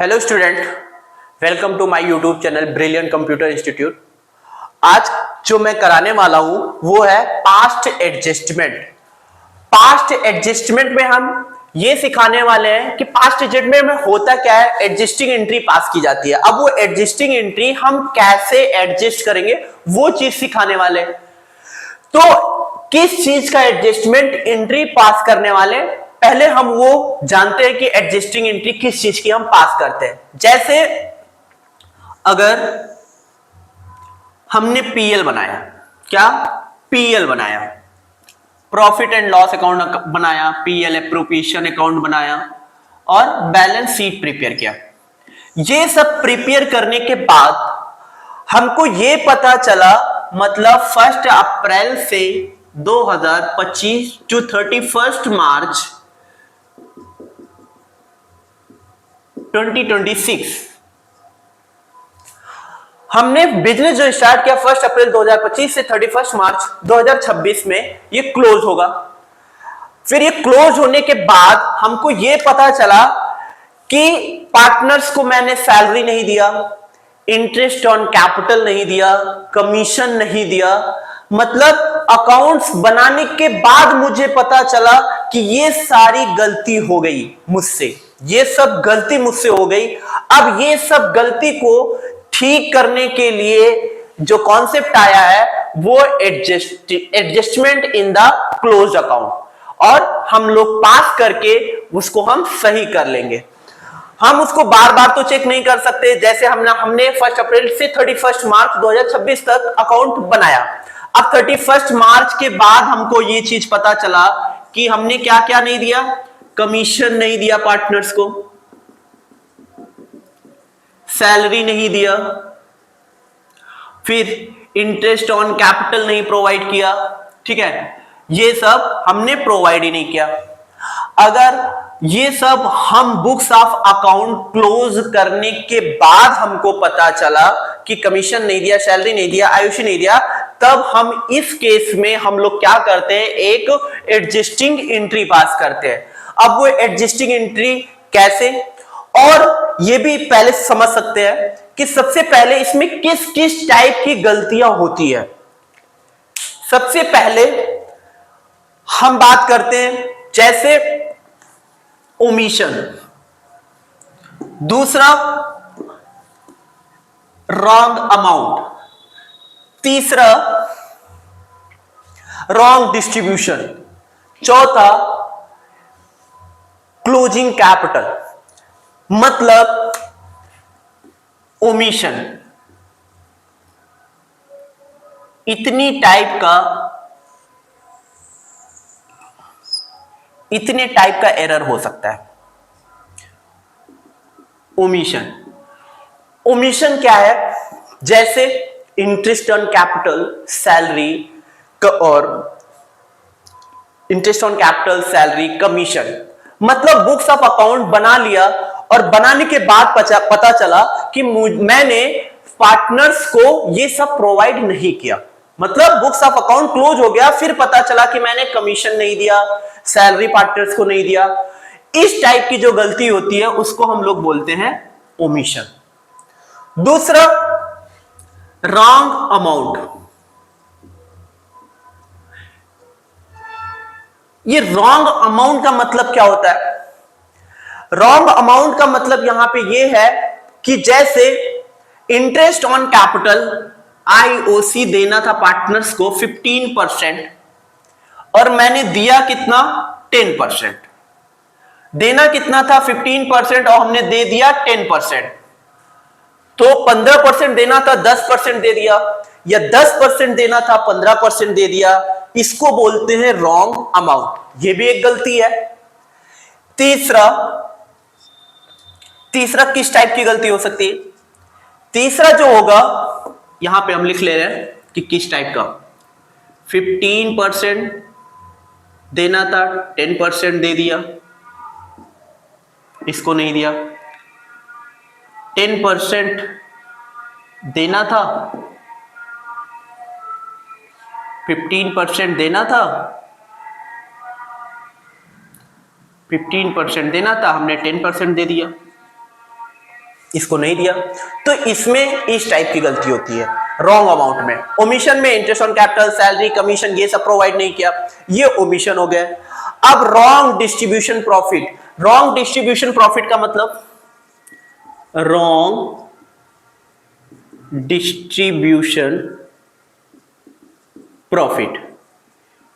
Hello student, welcome to my YouTube channel Brilliant Computer Institute. आज जो मैं कराने वाला हूं वो है पास्ट एडजस्टमेंट। पास्ट एडजस्टमेंट में हम ये सिखाने वाले हैं कि पास्ट एडजस्टमेंट में होता क्या है। एडजस्टिंग एंट्री पास की जाती है। अब वो एडजस्टिंग एंट्री हम कैसे एडजस्ट करेंगे वो चीज सिखाने वाले हैं। तो किस चीज का एडजस्टमेंट एंट्री पास करने वाले, पहले हम वो जानते हैं कि एडजस्टिंग एंट्री किस चीज की हम पास करते हैं। जैसे अगर हमने पीएल बनाया, क्या पीएल बनाया, प्रॉफिट एंड लॉस अकाउंट बनाया, पीएल एप्रोप्रिएशन अकाउंट बनाया और बैलेंस शीट प्रिपेयर किया। ये सब प्रिपेयर करने के बाद हमको ये पता चला, मतलब 1 अप्रैल से 2025 टू 31 मार्च 2026 हमने बिजनेस जो स्टार्ट किया 1 अप्रैल 2025 से 31 मार्च 2026 में ये क्लोज होगा। फिर ये क्लोज होने के बाद हमको ये पता चला कि पार्टनर्स को मैंने सैलरी नहीं दिया, इंटरेस्ट ऑन कैपिटल नहीं दिया, कमीशन नहीं दिया। मतलब अकाउंट्स बनाने के बाद मुझे पता चला कि ये सारी गलती हो गई मुझसे, ये सब गलती मुझसे हो गई। अब ये सब गलती को ठीक करने के लिए जो कॉन्सेप्ट आया है वो adjustment in the close account, और हम लोग पास करके उसको हम सही कर लेंगे। हम उसको बार बार तो चेक नहीं कर सकते। जैसे हमने 1 अप्रैल से 31 मार्च 2026 तक अकाउंट बनाया। अब 31 मार्च के बाद हमको ये चीज पता चला कि हमने क्या क्या नहीं दिया, कमीशन नहीं दिया पार्टनर्स को, सैलरी नहीं दिया, फिर इंटरेस्ट ऑन कैपिटल नहीं प्रोवाइड किया। ठीक है, ये सब हमने प्रोवाइड ही नहीं किया। अगर ये सब हम बुक्स ऑफ अकाउंट क्लोज करने के बाद हमको पता चला कि कमीशन नहीं दिया, सैलरी नहीं दिया, आयुषी नहीं दिया, तब हम इस केस में हम लोग क्या करते हैं, एक एडजस्टिंग एंट्री पास करते हैं। अब वो एडजस्टिंग एंट्री कैसे, और ये भी पहले समझ सकते हैं कि सबसे पहले इसमें किस किस टाइप की गलतियां होती है। सबसे पहले हम बात करते हैं जैसे ओमिशन, दूसरा रॉन्ग अमाउंट, तीसरा रॉन्ग डिस्ट्रीब्यूशन, चौथा क्लोजिंग कैपिटल। मतलब ओमिशन, इतने टाइप का एरर हो सकता है। ओमिशन क्या है, जैसे इंटरेस्ट ऑन कैपिटल, सैलरी और interest on capital, salary, commission. मतलब बुक्स ऑफ अकाउंट बना लिया और बनाने के बाद पता चला कि मैंने पार्टनर्स को ये सब प्रोवाइड नहीं किया। मतलब बुक्स ऑफ अकाउंट क्लोज हो गया, फिर पता चला कि मैंने कमीशन नहीं दिया, सैलरी पार्टनर्स को नहीं दिया। इस टाइप की जो गलती होती है उसको हम लोग बोलते हैं ओमिशन। दूसरा रॉन्ग अमाउंट। ये रॉन्ग अमाउंट का मतलब क्या होता है? रॉन्ग अमाउंट का मतलब यहां पे ये है कि जैसे इंटरेस्ट ऑन कैपिटल आईओसी देना था पार्टनर्स को 15% और मैंने दिया कितना, 10%। देना कितना था, 15%, और हमने दे दिया 10%। तो 15% देना था, 10% दे दिया, या 10% देना था, 15% दे दिया। इसको बोलते हैं रॉन्ग अमाउंट। ये भी एक गलती है। तीसरा किस टाइप की गलती हो सकती है? तीसरा जो होगा, यहां पे हम लिख ले रहे हैं कि किस टाइप का। 15% देना था, 10% दे दिया, इसको नहीं दिया। 10% देना था, 15% देना था, 15% देना था, हमने 10% दे दिया। इसको नहीं दिया, तो इसमें इस टाइप की गलती होती है रॉन्ग अमाउंट में। ओमिशन में interest on capital, salary, commission ये सब प्रोवाइड नहीं किया, ये ओमिशन हो गया। अब wrong distribution profit. Wrong distribution profit का मतलब रॉन्ग डिस्ट्रीब्यूशन प्रॉफिट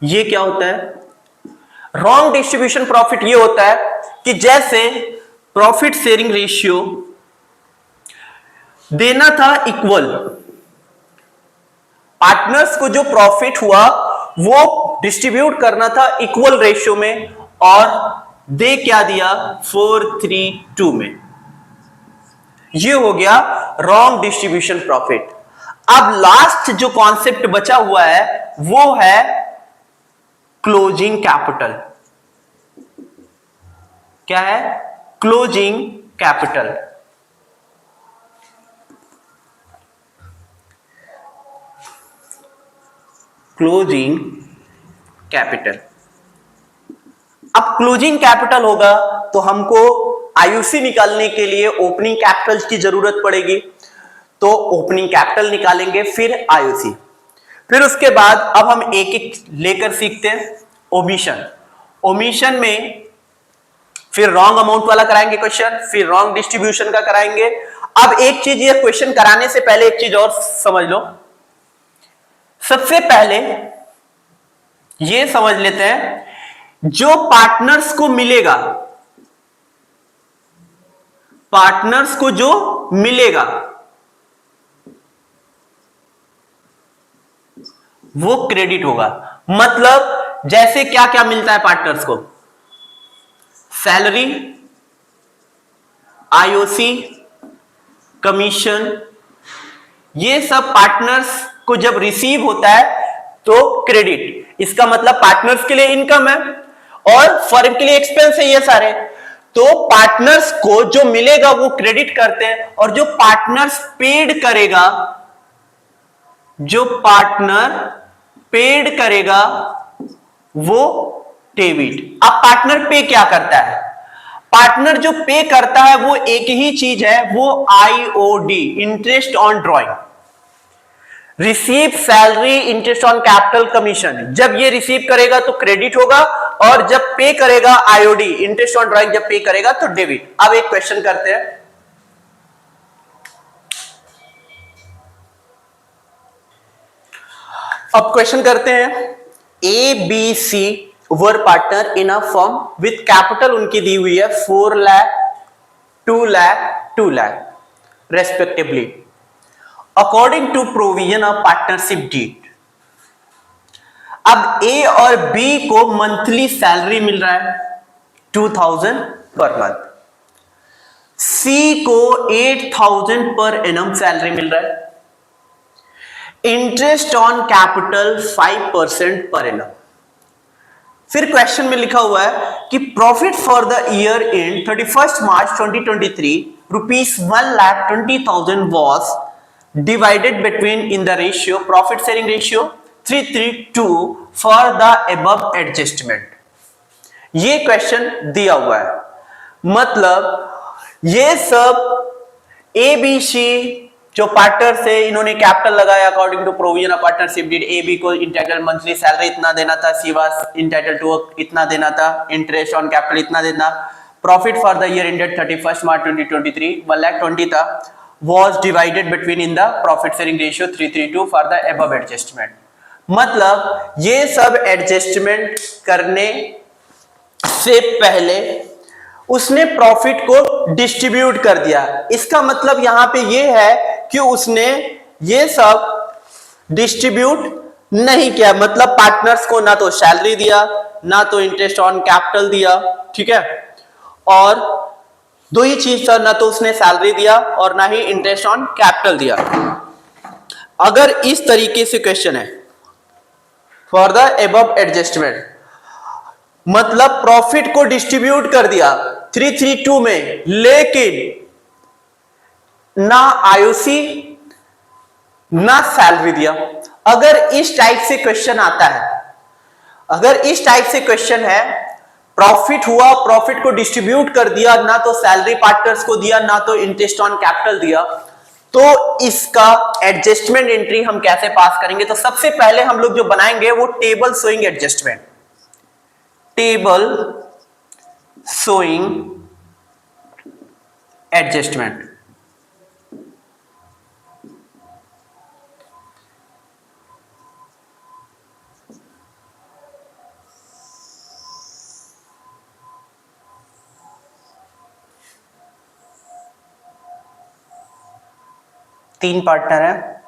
ये क्या होता है? रॉन्ग डिस्ट्रीब्यूशन प्रॉफिट ये होता है कि जैसे प्रॉफिट शेयरिंग रेशियो देना था इक्वल, पार्टनर्स को जो प्रॉफिट हुआ वो डिस्ट्रीब्यूट करना था इक्वल रेशियो में, और दे क्या दिया? 4-3-2 में। ये हो गया रॉन्ग डिस्ट्रीब्यूशन प्रॉफिट। अब लास्ट जो कॉन्सेप्ट बचा हुआ है वो है क्लोजिंग कैपिटल। क्या है? Closing capital. Closing capital. अब क्लोजिंग कैपिटल होगा तो हमको आईयूसी निकालने के लिए ओपनिंग कैपिटल की जरूरत पड़ेगी, तो ओपनिंग कैपिटल निकालेंगे, फिर आईयूसी। फिर उसके बाद अब हम एक एक लेकर सीखते हैं। ओमिशन। ओमिशन में फिर रॉन्ग अमाउंट वाला कराएंगे क्वेश्चन, फिर रॉन्ग डिस्ट्रीब्यूशन का कराएंगे। अब एक चीज, ये क्वेश्चन कराने से पहले एक चीज और समझ लो। सबसे पहले ये समझ लेते हैं, जो पार्टनर्स को मिलेगा, पार्टनर्स को जो मिलेगा वो क्रेडिट होगा। मतलब जैसे क्या क्या मिलता है पार्टनर्स को? सैलरी, आईओसी, कमीशन, ये सब पार्टनर्स को जब रिसीव होता है तो क्रेडिट। इसका मतलब पार्टनर्स के लिए इनकम है और फर्म के लिए एक्सपेंस है ये सारे। तो पार्टनर्स को जो मिलेगा वो क्रेडिट करते हैं, और जो पार्टनर्स पेड करेगा, जो पार्टनर पेड करेगा वो डेबिट। अब पार्टनर पे क्या करता है? पार्टनर जो पे करता है वो एक ही चीज है, वो IOD, interest on drawing. Receive salary, interest on capital, commission. जब ये रिसीव करेगा तो क्रेडिट होगा, और जब पे करेगा आईओडी, इंटरेस्ट ऑन ड्रॉइंग, जब पे करेगा तो डेबिट। अब एक क्वेश्चन करते हैं। अब क्वेश्चन करते हैं। A B C were partner in a firm with capital उनकी दी हुई है 4 lakh, 2 lakh, 2 lakh respectively, according to provision of partnership deed. अब ए और बी को मंथली सैलरी मिल रहा है 2000 पर मंथ, सी को 8000 पर एनम सैलरी मिल रहा है, interest on capital 5% per annum. फिर क्वेश्चन में लिखा हुआ है कि profit for the year in 31 March 2023 rupees 1,20,000 was divided between in the ratio, profit sharing ratio 3:3:2 for the above adjustment. ये क्वेश्चन दिया हुआ है। मतलब ये सब ए बी सी जो पार्टनर से इन्होंने कैपिटल लगाया according to provision of partnership deed. A B को इंटाइटल मंथली सैलरी इतना देना था, सी वाज इंटाइटल टू इतना देना था, इंटरेस्ट ऑन कैपिटल इतना देना। Profit for the year ended 31 मार्च 2023 1,20,000 था, was divided between in the profit sharing ratio 3:3:2 for the above adjustment। मतलब ये सब एडजस्टमेंट करने से पहले उसने प्रॉफिट को डिस्ट्रीब्यूट कर दिया। इसका मतलब यहां पे ये है कि उसने ये सब डिस्ट्रीब्यूट नहीं किया, मतलब पार्टनर्स को ना तो सैलरी दिया, ना तो इंटरेस्ट ऑन कैपिटल दिया, ठीक है, और दो ही चीज था, ना तो उसने सैलरी दिया और ना ही इंटरेस्ट ऑन कैपिटल दिया। अगर इस तरीके से क्वेश्चन है फॉर द अबव एडजस्टमेंट, मतलब प्रॉफिट को डिस्ट्रीब्यूट कर दिया 3:3:2 में, लेकिन ना आईओसी ना सैलरी दिया। अगर इस टाइप से क्वेश्चन आता है, अगर इस टाइप से क्वेश्चन है प्रॉफिट हुआ, प्रॉफिट को डिस्ट्रीब्यूट कर दिया, ना तो सैलरी पार्टनर्स को दिया, ना तो इंटरेस्ट ऑन कैपिटल दिया, तो इसका एडजस्टमेंट एंट्री हम कैसे पास करेंगे? तो सबसे पहले हम लोग जो बनाएंगे वो table showing adjustment, table showing adjustment. तीन पार्टनर है,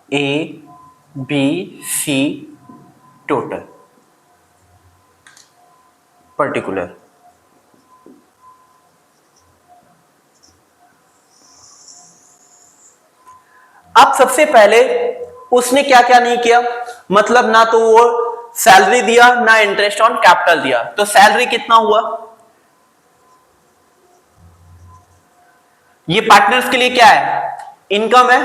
A B C total particular. अब सबसे पहले उसने क्या क्या नहीं किया, मतलब ना तो वो सैलरी दिया, ना इंटरेस्ट ऑन कैपिटल दिया। तो सैलरी कितना हुआ, ये पार्टनर्स के लिए क्या है, इनकम है,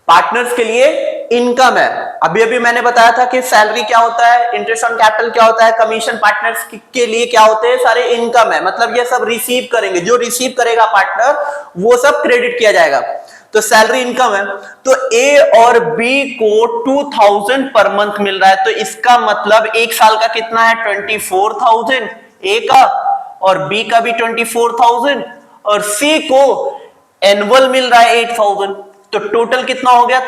पार्टनर्स के लिए इनकम है। अभी अभी मैंने बताया था कि सैलरी क्या होता है, इंटरेस्ट ऑन कैपिटल क्या होता है, कमीशन पार्टनर्स के लिए क्या होते हैं, सारे इनकम है, मतलब ये सब रिसीव करेंगे, जो रिसीव करेगा पार्टनर वो सब क्रेडिट किया जाएगा। तो सैलरी इनकम है, तो ए और बी को 2000 पर मंथ मिल रहा है, तो इसका मतलब एक साल का कितना है, 24,000 ए का, और बी का भी 24,000, और सी को एनुअल मिल रहा है 8,000। तो टोटल कितना हो गया,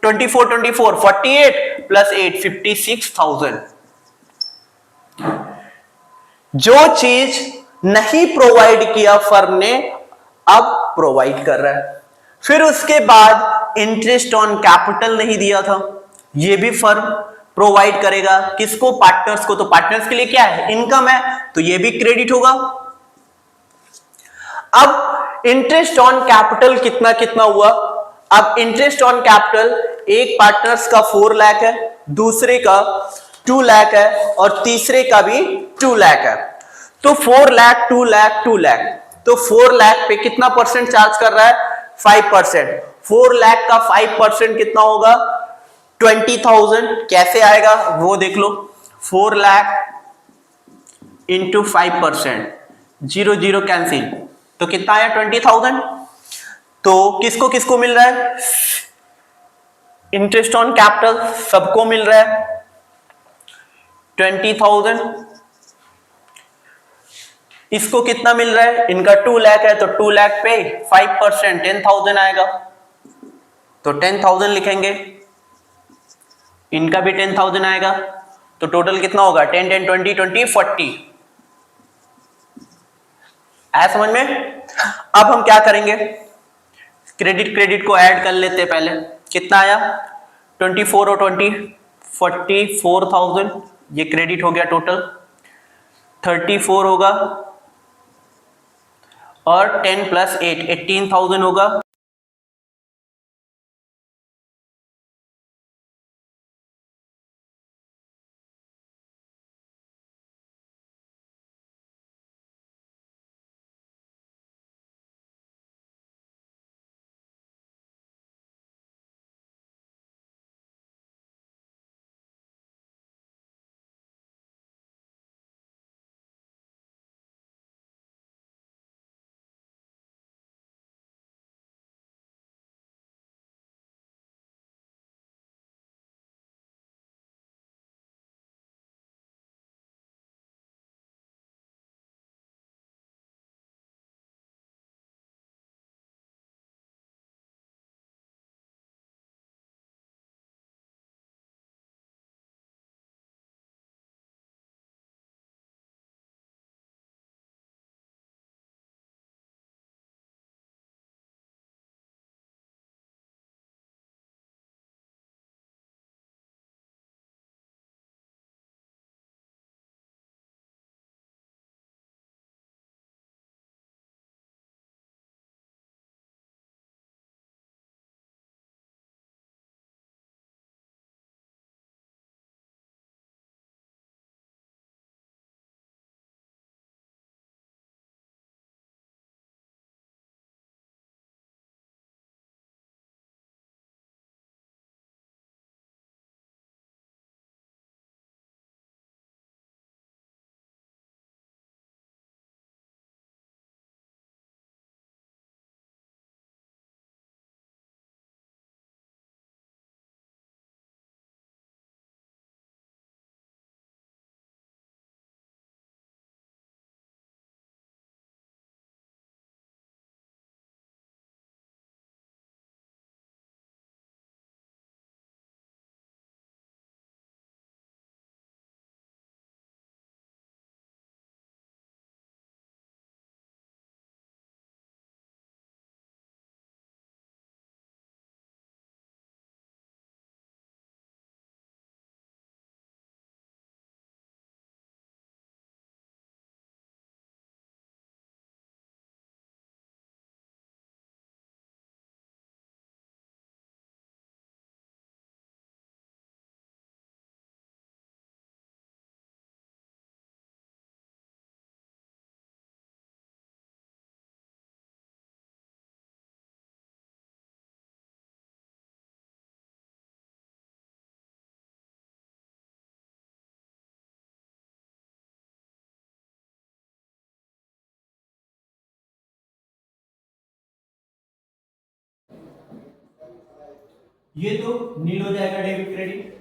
24 48 प्लस 8 56,000। जो चीज नहीं प्रोवाइड किया फर्म ने, अब प्रोवाइड कर रहा है। फिर उसके बाद इंटरेस्ट ऑन कैपिटल नहीं दिया था, ये भी फर्म प्रोवाइड करेगा, किसको, पार्टनर्स को। तो पार्टनर्स के लिए क्या है, इनकम है, तो ये भी क्रेडिट होगा। अब इंटरेस्ट ऑन कैपिटल कितना कितना हुआ, अब इंटरेस्ट ऑन कैपिटल एक पार्टनर्स का 4 लाख है, दूसरे का 2 लाख है, और तीसरे का भी 2 लाख है। तो 4 लाख 2 लाख 2 लाख, तो 4 लाख पे कितना परसेंट चार्ज कर रहा है, 5%। 4 लाख का 5% कितना होगा, 20,000। कैसे आएगा वो देख लो, 4 लाख इंटू 5%, 0 0 कैंसिल, तो कितना आया, 20,000। तो किसको किसको मिल रहा है, इंटरेस्ट ऑन कैपिटल सबको मिल रहा है 20,000। इसको कितना मिल रहा है, इनका 2 लाख है, तो 2 लाख पे 5% 10,000 आएगा, तो 10,000 लिखेंगे, इनका भी 10,000 आएगा, तो टोटल कितना होगा, 10 10 20 20 40। आया समझ में? अब हम क्या करेंगे, क्रेडिट क्रेडिट को ऐड कर लेते हैं पहले, कितना आया, 24 और 20 44,000, ये क्रेडिट हो गया टोटल। 34 होगा, और 10 प्लस 8 18,000 होगा। ये तो नील हो जाएगा डेबिट क्रेडिट।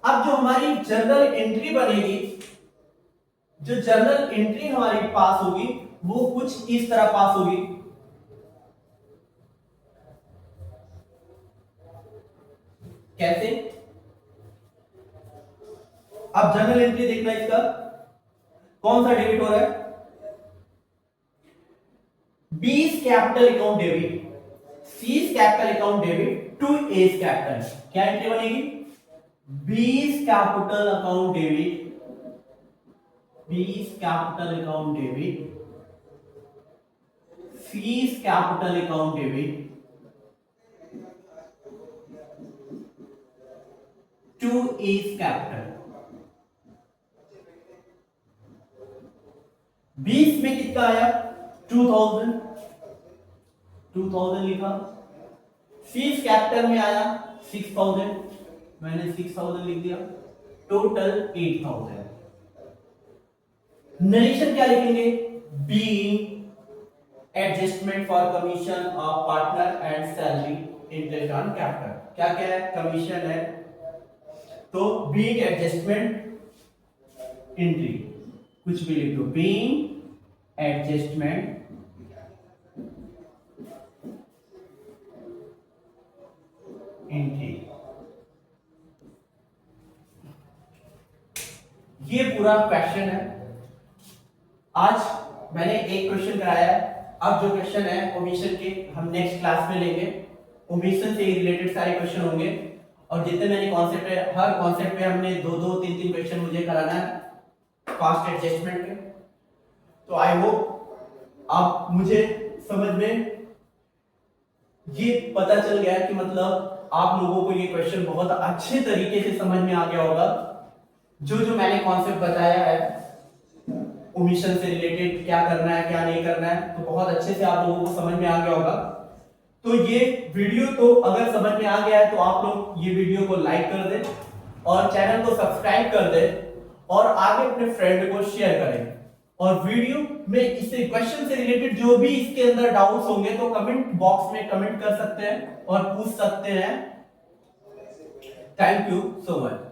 अब जो हमारी जर्नल एंट्री बनेगी, जो जर्नल एंट्री हमारी पास होगी वो कुछ इस तरह पास होगी। कैसे? अब जर्नल एंट्री देखना, इसका कौन सा डेबिट हो रहा है? B's capital account debit, C's capital account debit to A's capital. क्या एंट्री बनेगी? B's capital account debit, B's capital account debit, C's capital account debit to A's capital. 20 में कितना आया? 2000 लिखा। C's कैपिटल में आया 6000, मैंने 6000 लिख दिया। टोटल 8000। नरेशन क्या लिखेंगे? Being adjustment for commission of partner and salary interest on capital. क्या क्या है? कमीशन है, तो बीइंग एडजस्टमेंट एंट्री कुछ भी लिख दो, बीइंग एडजस्टमेंट एंट्री। ये पूरा क्वेश्चन है। आज मैंने एक क्वेश्चन कराया है, अब जो क्वेश्चन है ओमिशन के हम नेक्स्ट क्लास में लेंगे। ओमिशन से रिलेटेड सारे क्वेश्चन होंगे, और जितने मैंने कॉन्सेप्ट है, हर कॉन्सेप्ट पे हमने 2-2, 3-3 क्वेश्चन मुझे कराना है फास्ट एडजस्टमेंट के। तो आई होप आप मुझे समझ में ये पता चल गया कि मतलब आप लोगों को ये क्वेश्चन बहुत अच्छे तरीके से समझ में आ गया होगा। जो जो मैंने कॉन्सेप्ट बताया है ओमिशन से रिलेटेड, क्या करना है क्या नहीं करना है, तो बहुत अच्छे से आप लोगों को समझ में आ गया होगा। तो ये वीडियो तो अगर समझ में आ गया है तो आप लोग ये वीडियो को लाइक कर दें और चैनल को सब्सक्राइब कर दें और आगे अपने फ्रेंड को शेयर करें। और वीडियो में इससे क्वेश्चन से रिलेटेड जो भी इसके अंदर डाउट्स होंगे तो कमेंट बॉक्स में कमेंट कर सकते हैं और पूछ सकते हैं। Thank you so much.